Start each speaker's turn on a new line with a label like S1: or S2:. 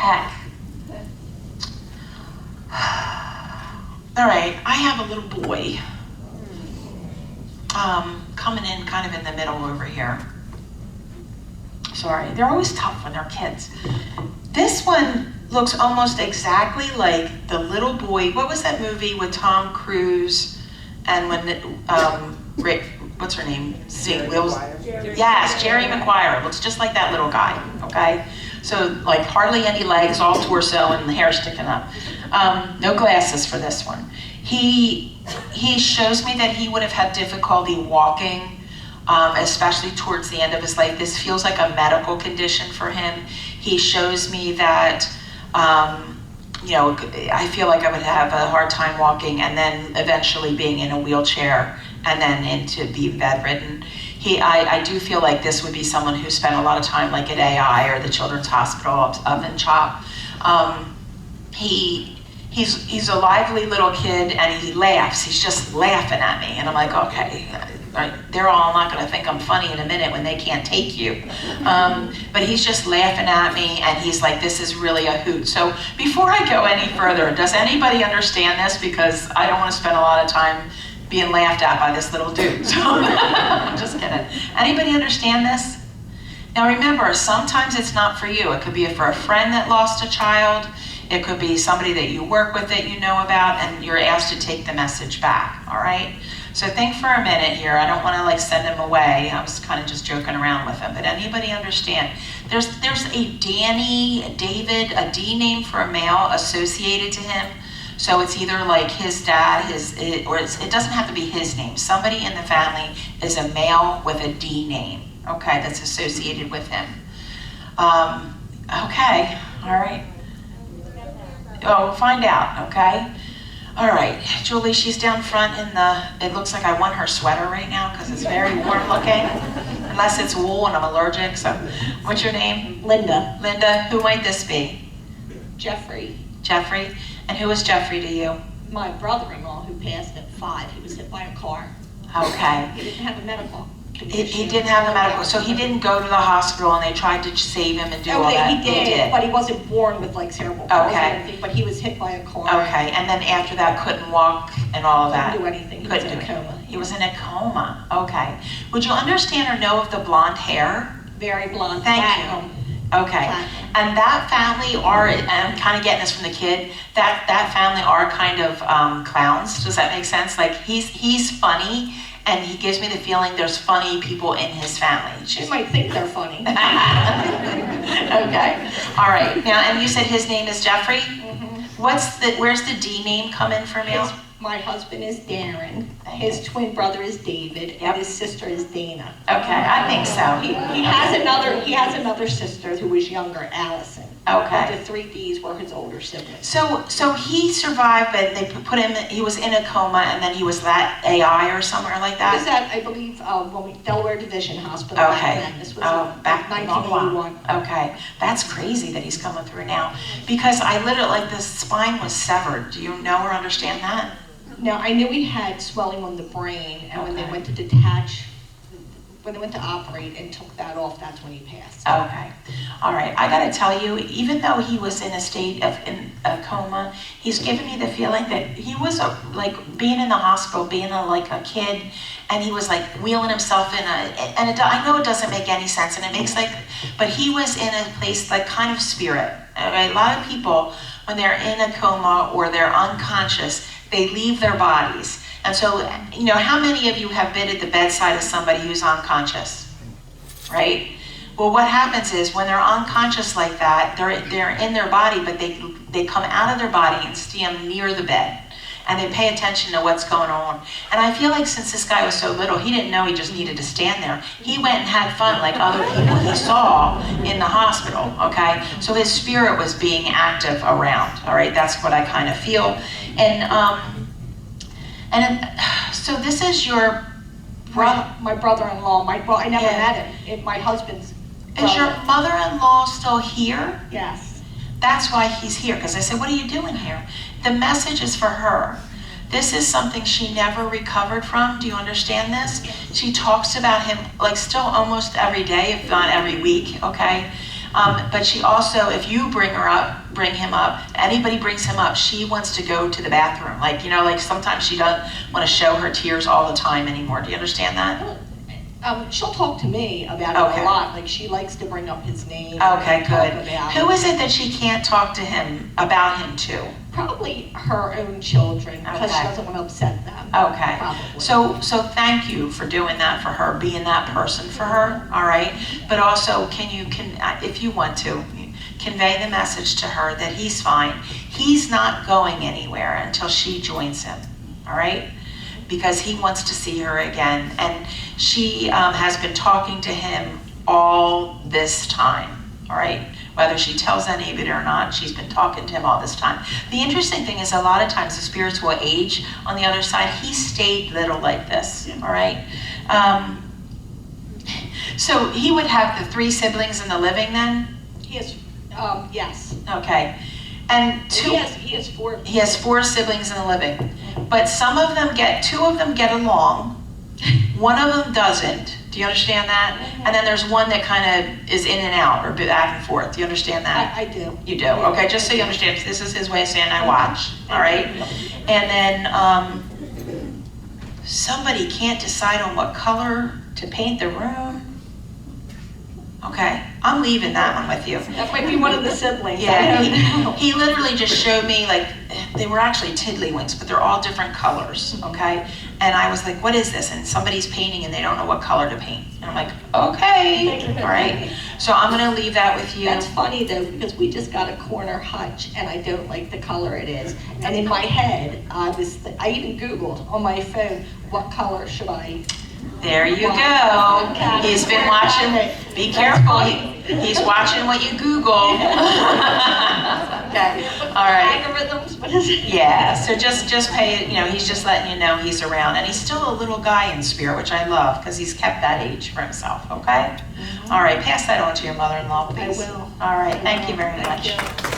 S1: heck? All right, I have a little boy coming in kind of in the middle over here. Sorry, they're always tough when they're kids. This one looks almost exactly like the little boy. What was that movie with Tom Cruise and what's her name? Yes, Jerry Maguire. Looks just like that little guy, okay? So like hardly any legs, all torso, and the hair sticking up. No glasses for this one. He shows me that he would have had difficulty walking, especially towards the end of his life. This feels like a medical condition for him. He shows me that, I feel like I would have a hard time walking and then eventually being in a wheelchair and then into being bedridden. I do feel like this would be someone who spent a lot of time like at AI or the Children's Hospital up in CHOP. He's a lively little kid and he laughs. He's just laughing at me. And I'm like, okay, they're all not gonna think I'm funny in a minute when they can't take you. But he's just laughing at me and he's like, this is really a hoot. So before I go any further, does anybody understand this? Because I don't wanna spend a lot of time being laughed at by this little dude. So I'm just kidding. Anybody understand this? Now remember, sometimes it's not for you. It could be for a friend that lost a child. It could be somebody that you work with that you know about and you're asked to take the message back, all right? So think for a minute here. I don't want to like send him away. I was kind of just joking around with him, but anybody understand? There's a Danny, David, a D name for a male associated to him. So it's either like his dad, it doesn't have to be his name. Somebody in the family is a male with a D name, okay, that's associated with him. Okay, all right. Oh, we'll find out, okay? All right, Julie, she's down front in it looks like I want her sweater right now because it's very warm looking, unless it's wool and I'm allergic, so. What's your name?
S2: Linda.
S1: Linda, who might this be?
S2: Jeffrey.
S1: Jeffrey, and who was Jeffrey to you?
S2: My brother-in-law who passed at 5. He was hit by a car.
S1: Okay.
S2: He didn't have a medical
S1: He
S2: condition.
S1: didn't have the medical, so he didn't go to the hospital and they tried to save him and do all that?
S2: He did, but he wasn't born with like cerebral palsy or
S1: Okay.
S2: anything, but he was hit by a car.
S1: Okay, and then after that couldn't walk and all of that?
S2: Couldn't do anything. He was in a coma.
S1: He was in a coma, okay. Would you understand or know of the blonde hair?
S2: Very blonde.
S1: Thank
S2: platinum.
S1: you. Okay, and that family are, and I'm kind of getting this from the kid, that family are kind of clowns. Does that make sense? Like he's funny, and he gives me the feeling there's funny people in his family.
S2: You might think they're funny.
S1: Okay, all right. Now, and you said his name is Jeffrey?
S2: Mm-hmm.
S1: Where's the D name come in for male?
S2: My husband is Darren. His twin brother is David,
S1: Yep.
S2: and his sister is Dana.
S1: Okay, I think so.
S2: He has another sister who was younger, Allison.
S1: Okay.
S2: But the 3 Ds were his older siblings.
S1: So he survived, but they put him, he was in a coma, and then he was at AI or somewhere like
S2: He was
S1: that?
S2: at, I believe, Delaware Division Hospital back
S1: Okay.
S2: then. This was
S1: Back a long while.
S2: 1981.
S1: Okay, that's crazy that he's coming through now. Because I literally, like the spine was severed. Do you know or understand that?
S2: Now, I knew he had swelling on the brain, and when they
S1: Okay.
S2: went to operate and took that off, that's when he passed.
S1: Okay, all right. I gotta tell you, even though he was in a state of in a coma, he's given me the feeling that he was like being in the hospital, being like a kid, and he was like wheeling himself in I know it doesn't make any sense, and it makes but he was in a place like kind of spirit. Okay? A lot of people, when they're in a coma or they're unconscious, they leave their bodies. And so, how many of you have been at the bedside of somebody who's unconscious, right? Well, what happens is when they're unconscious like that, they're in their body, but they come out of their body and stand near the bed. And they pay attention to what's going on. And I feel like since this guy was so little, he didn't know he just needed to stand there. He went and had fun like other people he saw in the hospital, okay? So his spirit was being active around, all right? That's what I kind of feel. So this is your brother?
S2: My brother-in-law, I never met him. My husband's brother.
S1: Is your mother-in-law still here?
S2: Yes.
S1: That's why he's here, because I said, what are you doing here? The message is for her. This is something she never recovered from. Do you understand this? She talks about him like still almost every day, if not every week, okay? But she also, if you bring him up, anybody brings him up, she wants to go to the bathroom. Like, you know, like sometimes she doesn't want to show her tears all the time anymore. Do you understand that?
S2: She'll talk to me about it a lot. Like, she likes to bring up his name.
S1: Okay, good. Who is it that she can't talk to him about him to?
S2: Probably her own children, because she doesn't want to upset them.
S1: Okay.
S2: Probably.
S1: So thank you for doing that for her, being that person for her, all right? But also, if you want to, convey the message to her that he's fine. He's not going anywhere until she joins him, all right? Because he wants to see her again. And she has been talking to him all this time, all right? Whether she tells any of it or not, she's been talking to him all this time. The interesting thing is a lot of times the spirits will age on the other side. He stayed little like this, all right? So he would have the 3 siblings in the living then?
S2: He has, yes.
S1: Okay. And
S2: He has 4.
S1: He has 4 siblings in the living. But 2 of them get along. One of them doesn't. Do you understand that? And then there's one that kind of is in and out, or back and forth. Do you understand that?
S2: I do.
S1: You do? Okay, just so you understand, this is his way of saying I watch, all right? And then somebody can't decide on what color to paint the room. Okay, I'm leaving that one with you.
S2: That might be one of the siblings.
S1: Yeah, he literally just showed me, like, they were actually tiddlywinks, but they're all different colors, okay? And I was like, what is this? And somebody's painting and they don't know what color to paint. And I'm like, okay, all right. So I'm gonna leave that with you.
S2: That's funny though, because we just got a corner hutch and I don't like the color it is. And in my head, I even Googled on my phone, what color should I?
S1: There you go. He's been watching. Be careful. He's watching what you Google. Okay. All right.
S2: Algorithms. What is it?
S1: Yeah. So just pay it. You know, he's just letting you know he's around, and he's still a little guy in spirit, which I love because he's kept that age for himself. Okay. All right. Pass that on to your mother-in-law, please.
S2: I will.
S1: All right. Thank you very much.
S2: Thank you.